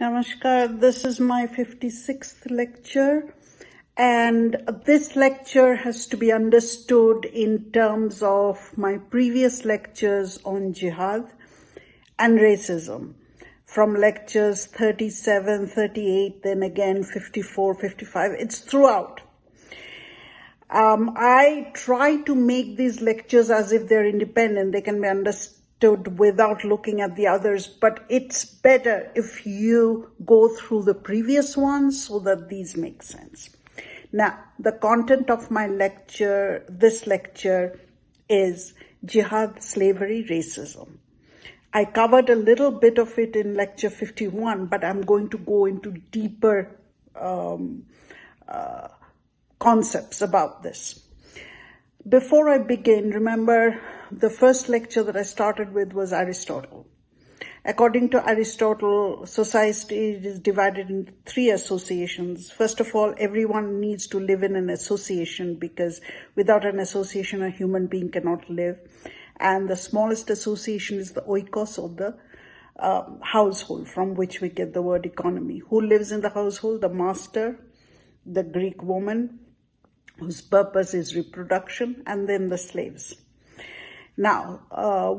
Namaskar, this is my 56th lecture, and this lecture has to be understood in terms of my previous lectures on jihad and racism, from lectures 37, 38, then again 54, 55, it's throughout. I try to make these lectures as if they're independent, they can be understood without looking at the others, but it's better if you go through the previous ones so that these make sense. Now, the content of my lecture, this lecture, is jihad, slavery, racism. I covered a little bit of it in lecture 51, but I'm going to go into deeper concepts about this. Before I begin, remember the first lecture that I started with was Aristotle. According to Aristotle, society is divided into three associations. First of all, everyone needs to live in an association because without an association, a human being cannot live. And the smallest association is the oikos, or the household, from which we get the word economy. Who lives in the household? The master, the Greek woman, whose purpose is reproduction, and then the slaves. Now,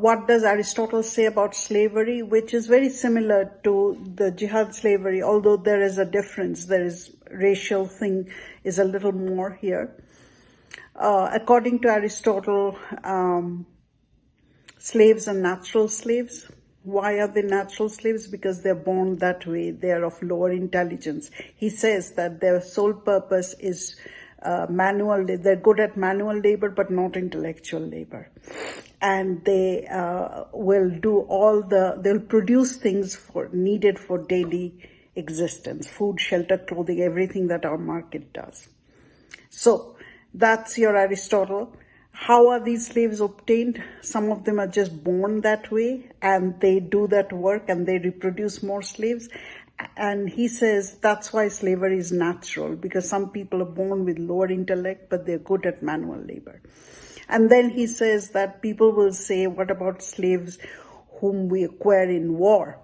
what does Aristotle say about slavery, which is very similar to the jihad slavery, although there is a difference. There is racial thing is a little more here. According to Aristotle, slaves are natural slaves. Why are they natural slaves? Because they're born that way. They're of lower intelligence. He says that their sole purpose is manual. They're good at manual labor, but not intellectual labor. And they will do they'll produce things needed for daily existence, food, shelter, clothing, everything that our market does. So that's your Aristotle. How are these slaves obtained? Some of them are just born that way, and they do that work and they reproduce more slaves. And he says that's why slavery is natural, because some people are born with lower intellect, but they're good at manual labor. And then he says that people will say, what about slaves whom we acquire in war?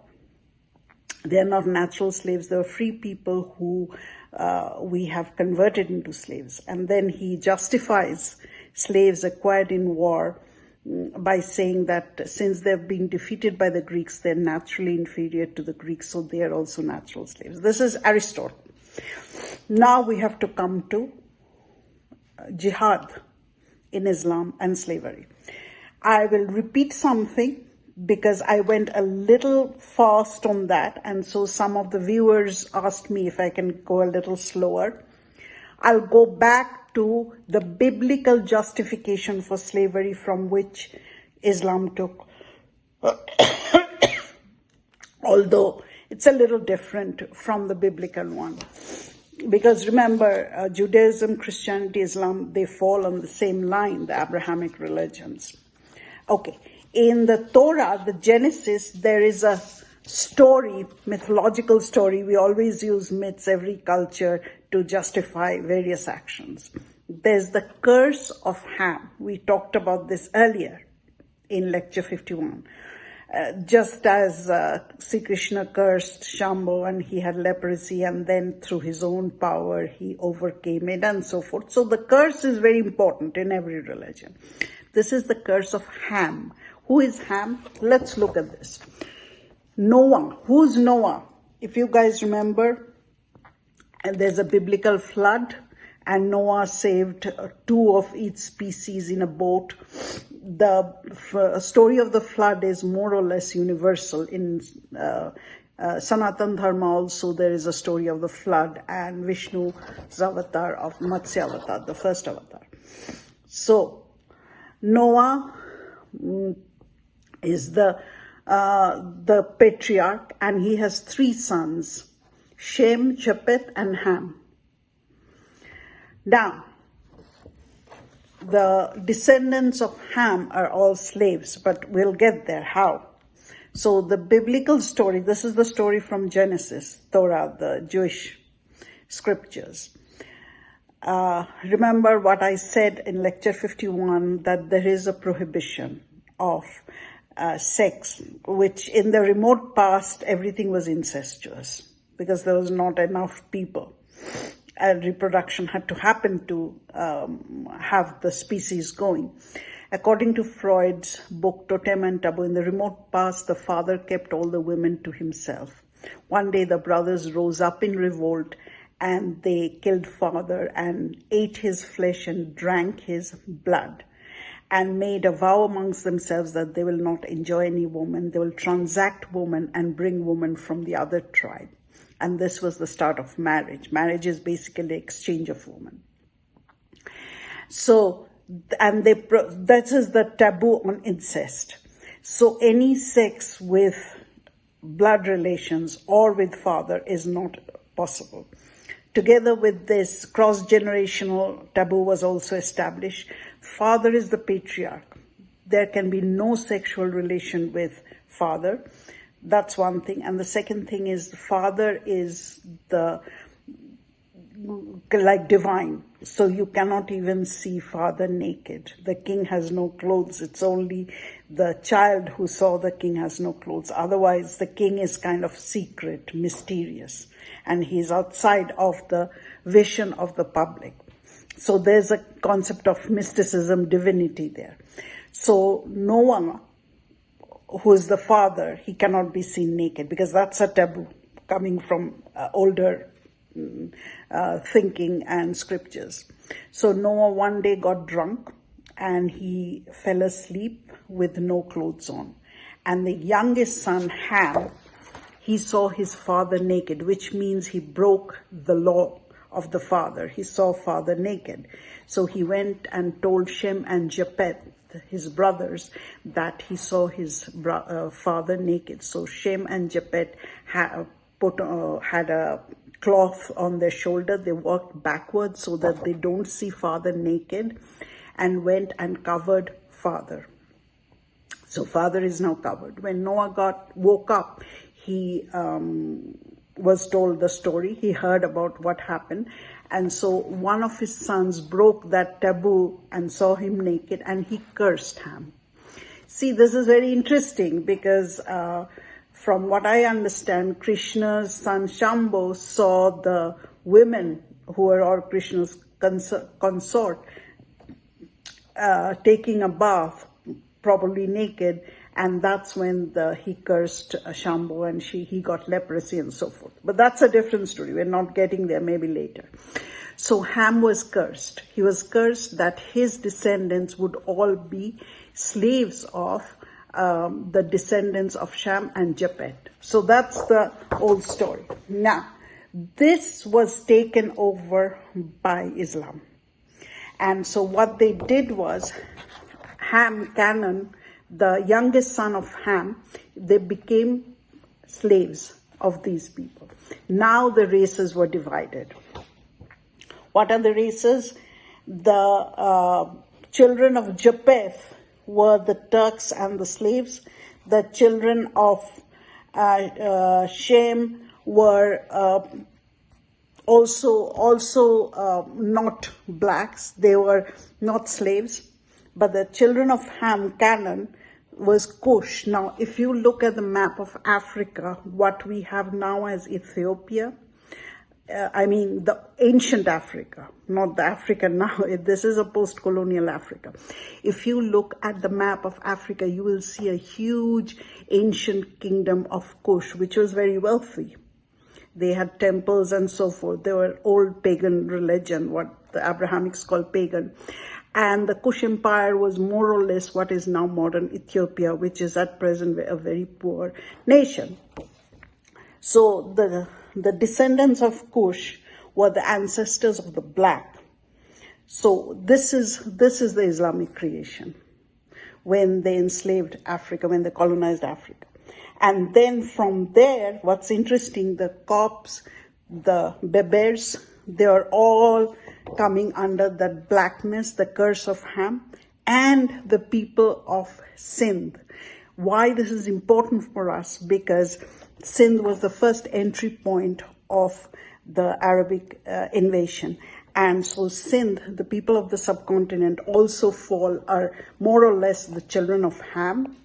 They're not natural slaves, they're free people who we have converted into slaves. And then he justifies slaves acquired in war by saying that since they've been defeated by the Greeks, they're naturally inferior to the Greeks, so they are also natural slaves. This is Aristotle. Now we have to come to jihad in Islam and slavery. I will repeat something because I went a little fast on that, and so some of the viewers asked me if I can go a little slower. I'll go back to the biblical justification for slavery from which Islam took, although it's a little different from the biblical one. Because remember, Judaism, Christianity, Islam, they fall on the same line, the Abrahamic religions. Okay, in the Torah, the Genesis, there is a story, mythological story. We always use myths, every culture, to justify various actions. There's the curse of Ham. We talked about this earlier in lecture 51. Just as Sri Krishna cursed Shambhu and he had leprosy, and then through his own power he overcame it and so forth. So the curse is very important in every religion. This is the curse of Ham. Who is Ham? Let's look at this. Noah. Who's Noah? If you guys remember, there's a biblical flood, and Noah saved two of each species in a boat. The story of the flood is more or less universal. In Sanatan Dharma also there is a story of the flood, and Vishnu's avatar of Matsya avatar, the first avatar. So Noah is the patriarch, and he has three sons, Shem, Japheth, and Ham. Now, the descendants of Ham are all slaves, but we'll get there. How? So the biblical story, this is the story from Genesis, Torah, the Jewish scriptures. Remember what I said in lecture 51, that there is a prohibition of sex, which in the remote past, everything was incestuous. because there was not enough people. And reproduction had to happen to have the species going. According to Freud's book Totem and Taboo, in the remote past, the father kept all the women to himself. One day the brothers rose up in revolt and they killed father and ate his flesh and drank his blood, and made a vow amongst themselves that they will not enjoy any woman, they will transact woman and bring woman from the other tribe. And this was the start of marriage. Marriage is basically exchange of women. So, and that is the taboo on incest. So any sex with blood relations or with father is not possible. Together with this, cross-generational taboo was also established. Father is the patriarch. There can be no sexual relation with father. That's one thing. And the second thing is the father is like divine. So you cannot even see father naked. The king has no clothes. It's only the child who saw the king has no clothes. Otherwise, the king is kind of secret, mysterious, and he's outside of the vision of the public. So there's a concept of mysticism, divinity there. So Noah, who is the father, he cannot be seen naked because that's a taboo coming from older thinking and scriptures. So Noah one day got drunk and he fell asleep with no clothes on. And the youngest son, Ham, he saw his father naked, which means he broke the law of the father. He saw father naked. So he went and told Shem and Japheth, his brothers, that he saw his father naked. So Shem and Japheth had a cloth on their shoulder. They walked backwards so that they don't see father naked, and went and covered father. So father is now covered. When Noah woke up, he was told the story. He heard about what happened. And so one of his sons broke that taboo and saw him naked, and he cursed Ham. See, this is very interesting because from what I understand, Krishna's son Shambhu saw the women who were all Krishna's consort taking a bath, probably naked, and that's when he cursed Shambhu and he got leprosy and so forth. But that's a different story. We're not getting there, maybe later. So Ham was cursed. He was cursed that his descendants would all be slaves of the descendants of Shem and Japheth. So that's the old story. Now, this was taken over by Islam. And so what they did was, Ham, Canaan, the youngest son of Ham, they became slaves of these people. Now the races were divided. What are the races? The children of Japheth were the Turks and the slaves. The children of Shem were also not blacks. They were not slaves. But the children of Ham, Canaan, was Cush. Now, if you look at the map of Africa, what we have now as Ethiopia, the ancient Africa, not the Africa now. This is a post-colonial Africa. If you look at the map of Africa, you will see a huge ancient kingdom of Cush, which was very wealthy. They had temples and so forth. They were old pagan religion, what the Abrahamics call pagan. And the Kush Empire was more or less what is now modern Ethiopia, which is at present a very poor nation. So the descendants of Kush were the ancestors of the black. So this is the Islamic creation, when they enslaved Africa, when they colonized Africa. And then from there, what's interesting, the Copts, the Berbers, they are all coming under that blackness, the curse of Ham, and the people of Sindh. Why this is important for us? Because Sindh was the first entry point of the Arabic invasion. And so Sindh, the people of the subcontinent, also are more or less the children of Ham.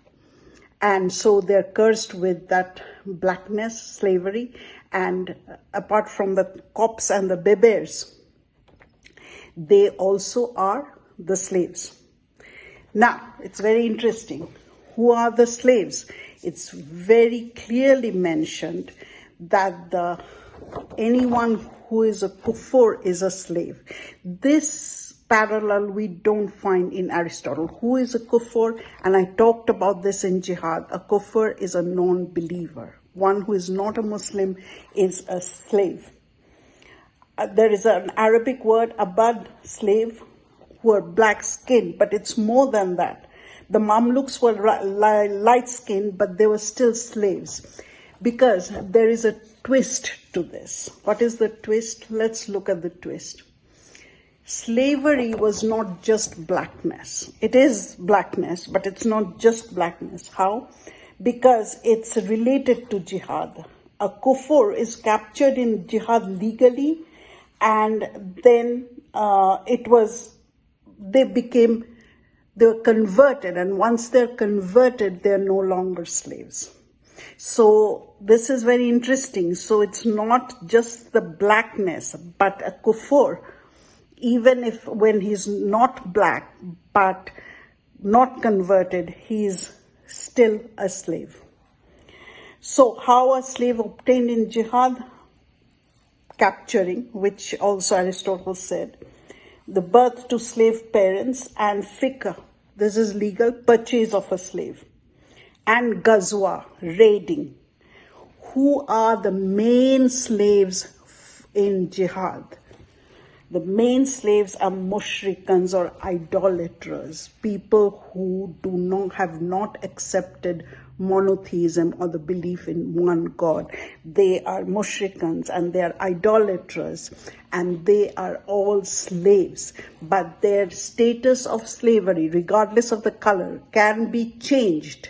And so they're cursed with that blackness, slavery, And apart from the cops and the berbers, they also are the slaves. Now, it's very interesting. Who are the slaves? It's very clearly mentioned that anyone who is a kafir is a slave. This parallel we don't find in Aristotle. Who is a kafir? And I talked about this in Jihad. A kafir is a non-believer. One who is not a Muslim is a slave. There is an Arabic word, abad, slave, who are black skinned, but it's more than that. The Mamluks were light skinned, but they were still slaves. Because there is a twist to this. What is the twist? Let's look at the twist. Slavery was not just blackness. It is blackness, but it's not just blackness. How? Because it's related to jihad. A kufur is captured in jihad legally, and then they were converted, and once they're converted, they're no longer slaves. So this is very interesting. So it's not just the blackness, but a kufur, even if when he's not black, but not converted, he's still a slave. So how a slave obtained in jihad? Capturing, which also Aristotle said, the birth to slave parents, and fikr, this is legal, purchase of a slave, and gazwa, raiding. Who are the main slaves in jihad? The main slaves are mushrikans, or idolaters, people who have not accepted monotheism or the belief in one God. They are mushrikans and they are idolaters, and they are all slaves. But their status of slavery, regardless of the color, can be changed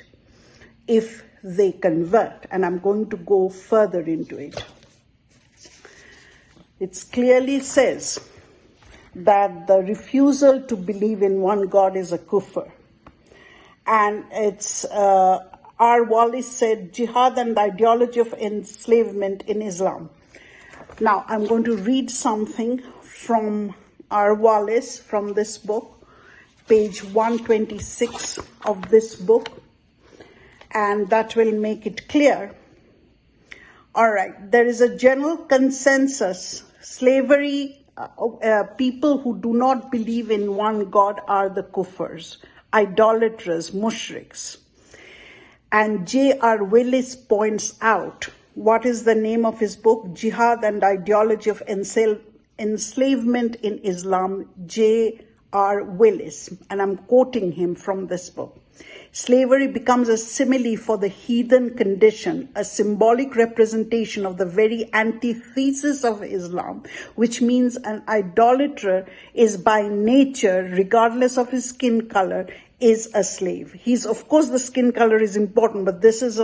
if they convert. And I'm going to go further into it. It clearly says that the refusal to believe in one God is a kufr. And it's R. Wallace said, Jihad and the ideology of enslavement in Islam. Now, I'm going to read something from R. Wallace from this book, page 126 of this book, and that will make it clear. All right, there is a general consensus. Slavery, people who do not believe in one God are the kufirs, idolaters, mushriks. And J.R. Willis points out, what is the name of his book? Jihad and Ideology of Enslavement in Islam, J.R. Willis. And I'm quoting him from this book. Slavery becomes a simile for the heathen condition, a symbolic representation of the very antithesis of Islam, which means an idolater is by nature, regardless of his skin color, is a slave. Of course, the skin color is important, but this is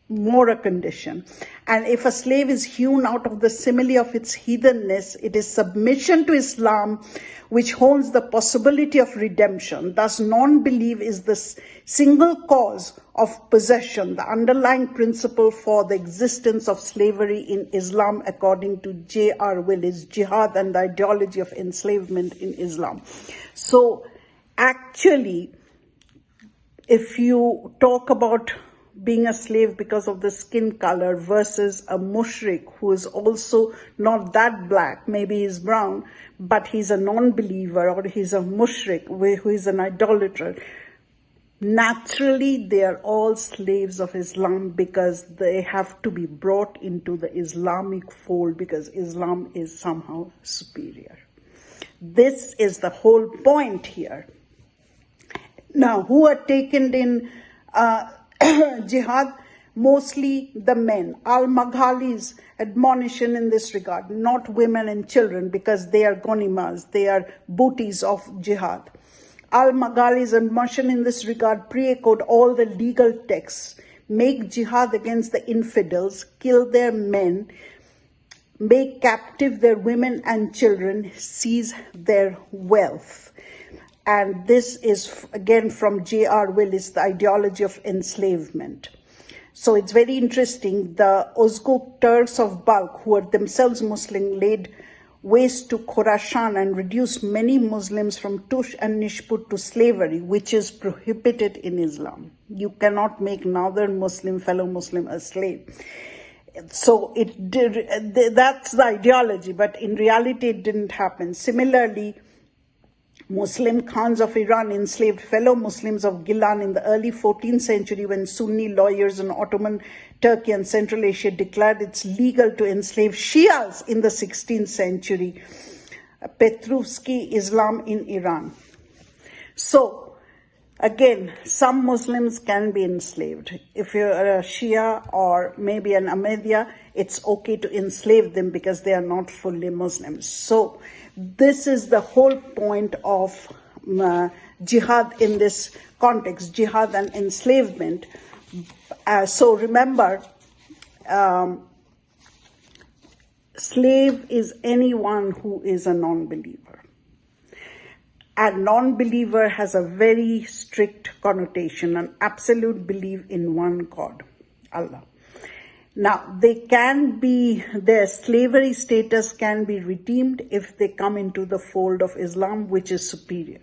more a condition. And if a slave is hewn out of the simile of its heathenness, it is submission to Islam which holds the possibility of redemption. Thus, non-belief is the single cause of possession, the underlying principle for the existence of slavery in Islam, according to J.R. Willis, Jihad and the Ideology of Enslavement in Islam. So, actually, if you talk about being a slave because of the skin color versus a mushrik who is also not that black, maybe he's brown, but he's a non-believer, or he's a mushrik who is an idolater, naturally they are all slaves of Islam because they have to be brought into the Islamic fold because Islam is somehow superior. This is the whole point here. Now, who are taken in jihad? Mostly the men. Al-Maghali's admonition in this regard, not women and children, because they are ghanimas, they are booties of jihad. Al-Maghali's admonition in this regard pre-echoed all the legal texts. Make jihad against the infidels, kill their men, make captive their women and children, seize their wealth. And this is, again, from J.R. Willis, The Ideology of Enslavement. So it's very interesting. The Ozguk Turks of Balkh, who were themselves Muslim, laid waste to Khorasan and reduced many Muslims from Tush and Nishput to slavery, which is prohibited in Islam. You cannot make another Muslim, fellow Muslim, a slave. So it did, that's the ideology, but in reality it didn't happen. Similarly, Muslim Khans of Iran enslaved fellow Muslims of Gilan in the early 14th century when Sunni lawyers in Ottoman Turkey and Central Asia declared it's legal to enslave Shias in the 16th century. Petrusky Islam in Iran. So, again, some Muslims can be enslaved. If you're a Shia or maybe an Ahmadiyya, it's okay to enslave them because they are not fully Muslims. So, this is the whole point of jihad in this context, jihad and enslavement. So remember, slave is anyone who is a non-believer. And non-believer has a very strict connotation, an absolute belief in one God, Allah. Now, their slavery status can be redeemed if they come into the fold of Islam, which is superior.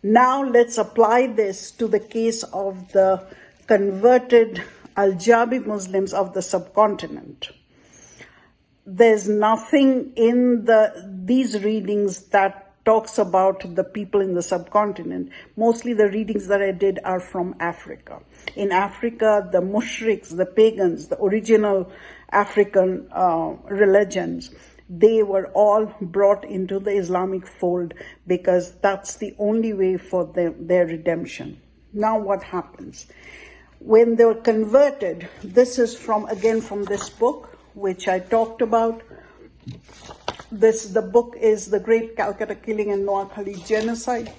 Now, let's apply this to the case of the converted Al-Jabi Muslims of the subcontinent. There's nothing in these readings that talks about the people in the subcontinent. Mostly the readings that I did are from Africa. In Africa, the mushriks, the pagans, the original African religions, they were all brought into the Islamic fold because that's the only way for their redemption. Now what happens? When they were converted, this is from this book, which I talked about. The book is The Great Calcutta Killing and Noakhali Genocide.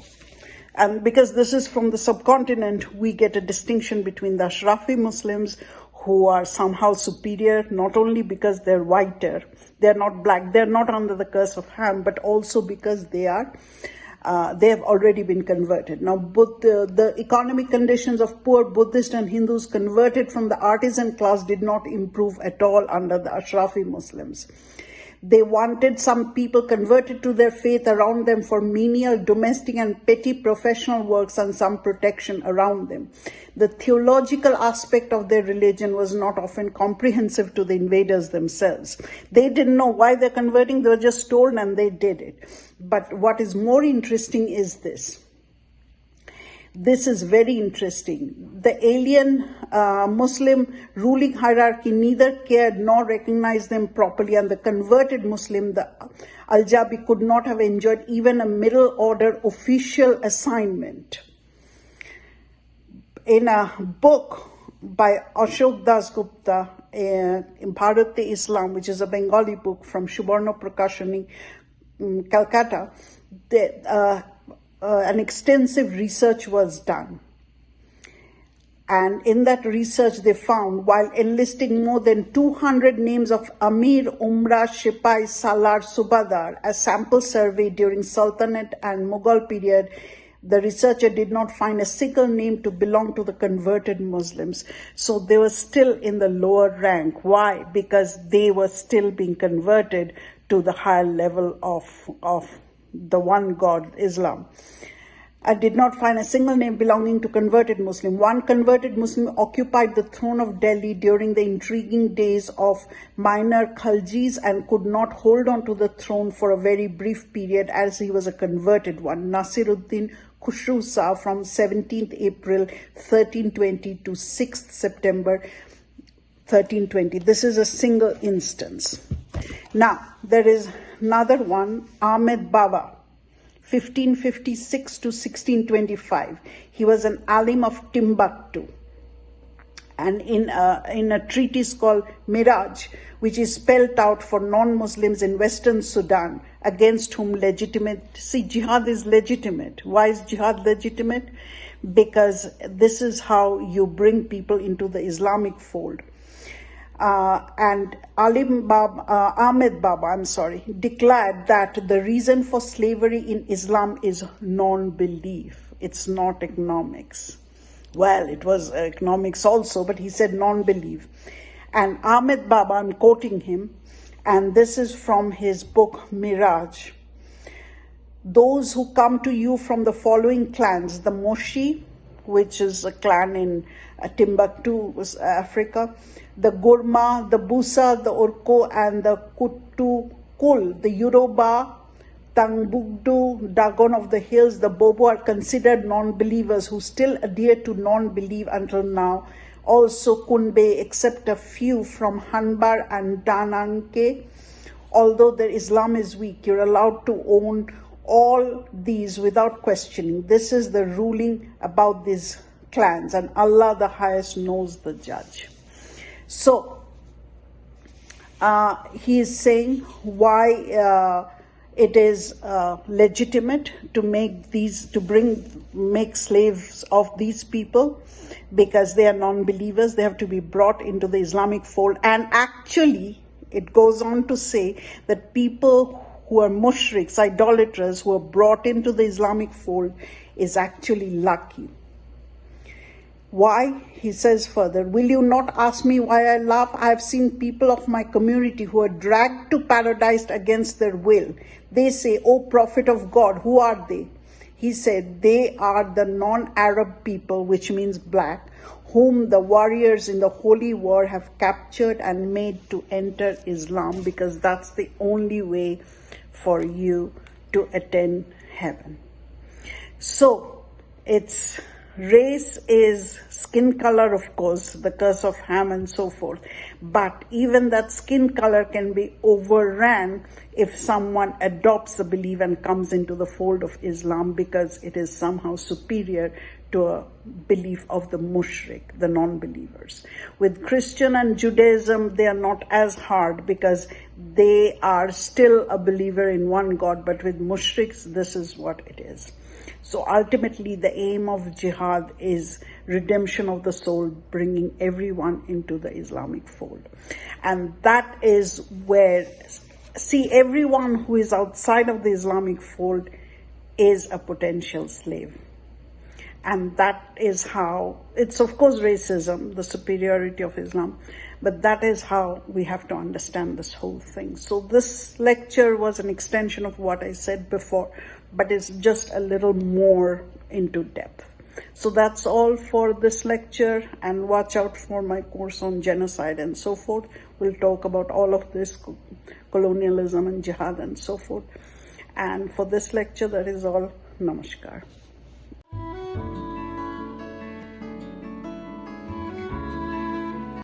And because this is from the subcontinent, we get a distinction between the Ashrafi Muslims, who are somehow superior, not only because they're whiter, they're not black, they're not under the curse of Ham, but also because they have already been converted. Now, the economic conditions of poor Buddhist and Hindus converted from the artisan class did not improve at all under the Ashrafi Muslims. They wanted some people converted to their faith around them for menial, domestic and petty professional works and some protection around them. The theological aspect of their religion was not often comprehensive to the invaders themselves. They didn't know why they're converting, they were just told and they did it. But what is more interesting is this. This is very interesting. The alien Muslim ruling hierarchy neither cared nor recognized them properly, and the converted Muslim, the Al-Jabi, could not have enjoyed even a middle order official assignment. In a book by Ashok Dasgupta, in Bharat-e-Islam, which is a Bengali book from Subarna Prakashani, Calcutta, an extensive research was done. And in that research, they found, while enlisting more than 200 names of Amir, Umrah, Shipai, Salar, Subadar as sample survey during Sultanate and Mughal period, the researcher did not find a single name to belong to the converted Muslims. So they were still in the lower rank. Why? Because they were still being converted to the higher level of the one God, Islam. I did not find a single name belonging to converted Muslim. One converted Muslim occupied the throne of Delhi during the intriguing days of minor Khaljis and could not hold on to the throne for a very brief period as he was a converted one. Nasiruddin Khusru Shah from 17th April 1320 to 6th September 1320. This is a single instance. Now, there is another one, Ahmed Baba, 1556 to 1625. He was an alim of Timbuktu. And in a treatise called Miraj, which is spelled out for non-Muslims in Western Sudan, against whom jihad is legitimate. Why is jihad legitimate? Because this is how you bring people into the Islamic fold. And Ahmed Baba, declared that the reason for slavery in Islam is non-belief. It's not economics. Well, it was economics also, but he said non-belief. And Ahmed Baba, I'm quoting him, and this is from his book Mirage. Those who come to you from the following clans: the Moshi, which is a clan in Timbuktu, Africa, the Gurma, the Busa, the Urko, and the Kutukul, the Yoruba, Tangbugdu, Dagon of the Hills, the Bobo are considered non-believers who still adhere to non-belief until now. Also Kunbe, except a few from Hanbar and Dananke. Although their Islam is weak, you're allowed to own all these without questioning. This is the ruling about these clans, and Allah the highest knows the judge. So he is saying why it is legitimate to make slaves of these people, because they are non-believers. They have to be brought into the Islamic fold. And actually, it goes on to say that people who are mushriks, idolaters, who are brought into the Islamic fold is actually lucky. Why? He says further, will you not ask me why I laugh? I have seen people of my community who are dragged to paradise against their will. They say, O Prophet of God, who are they? He said, they are the non-Arab people, which means black, whom the warriors in the holy war have captured and made to enter Islam, because that's the only way for you to attain heaven. So it's race is skin color, of course, the curse of Ham and so forth. But even that skin color can be overran if someone adopts the belief and comes into the fold of Islam, because it is somehow superior to a belief of the mushrik, the non-believers. With Christian and Judaism, they are not as hard because they are still a believer in one God. But with mushriks, this is what it is. So ultimately, the aim of jihad is redemption of the soul, bringing everyone into the Islamic fold. And that is where, see, everyone who is outside of the Islamic fold is a potential slave. And that is how, it's of course racism, the superiority of Islam, but that is how we have to understand this whole thing. So this lecture was an extension of what I said before, but it's just a little more into depth. So that's all for this lecture, and watch out for my course on genocide and so forth. We'll talk about all of this, colonialism and jihad and so forth. And for this lecture, that is all. Namaskar.